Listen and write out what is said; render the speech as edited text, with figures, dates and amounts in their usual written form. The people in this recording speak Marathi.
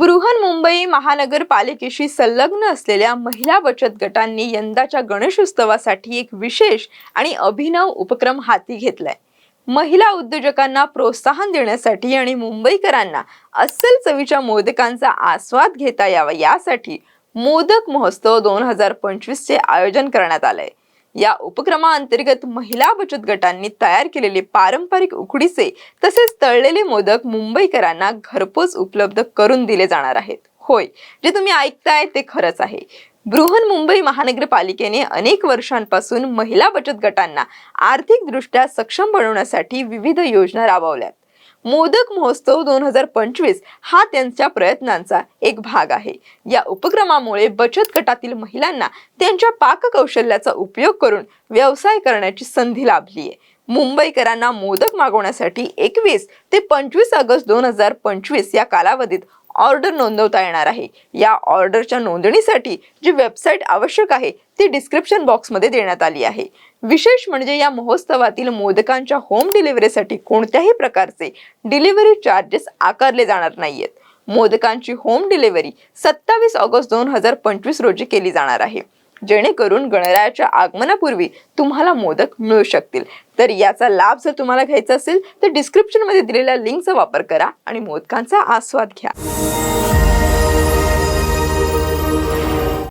बृहन्मुंबई महानगरपालिकेशी संलग्न असलेल्या महिला बचत गटांनी यंदाच्या गणेशोत्सवासाठी एक विशेष आणि अभिनव उपक्रम हाती घेतलाय। महिला उद्योजकांना प्रोत्साहन देण्यासाठी आणि मुंबईकरांना अस्सल चवीच्या मोदकांचा आस्वाद घेता यावा यासाठी मोदक महोत्सव 2025 चे आयोजन करण्यात आलंय। या उपक्रमाअंतर्गत महिला बचत गटांनी तयार केलेले पारंपरिक उकडीचे तसेच तळलेले मोदक मुंबईकरांना घरपोच उपलब्ध करून दिले जाणार आहेत। होय, जे तुम्ही ऐकताय ते खरंच आहे। बृहन्मुंबई महानगरपालिकेने अनेक वर्षांपासून महिला बचत गटांना आर्थिकदृष्ट्या सक्षम बनवण्यासाठी विविध योजना राबवल्यात। मोदक महोत्सव 2025 हा त्यांच्या प्रयत्नांचा एक भाग आहे। या उपक्रमामुळे बचत गटातील महिलांना त्यांच्या पाककौशल्याचा उपयोग करून व्यवसाय करण्याची संधी लाभली आहे। मुंबईकरांना मोदक मागवण्यासाठी 21 ते 25 ऑगस्ट 2025 या कालावधीत ऑर्डर नोंदवता येणार आहे। या ऑर्डरच्या नोंदणीसाठी जी वेबसाईट आवश्यक आहे ती डिस्क्रिप्शन बॉक्समध्ये देण्यात आली आहे। विशेष म्हणजे या महोत्सवातील मोदकांच्या होम डिलिव्हरीसाठी कोणत्याही प्रकारचे डिलिव्हरी चार्जेस आकारले जाणार नाहीयेत। मोदकांची होम डिलिव्हरी 27 ऑगस्ट 2025 रोजी केली जाणार आहे, जेणेकरून गणरायाच्या आगमनापूर्वी तुम्हाला मोदक मिळू शकतील। तर याचा लाभ जर तुम्हाला घ्यायचा असेल तर डिस्क्रिप्शन मध्ये दिलेल्या लिंकचा वापर करा आणि मोदकांचा आस्वाद घ्या।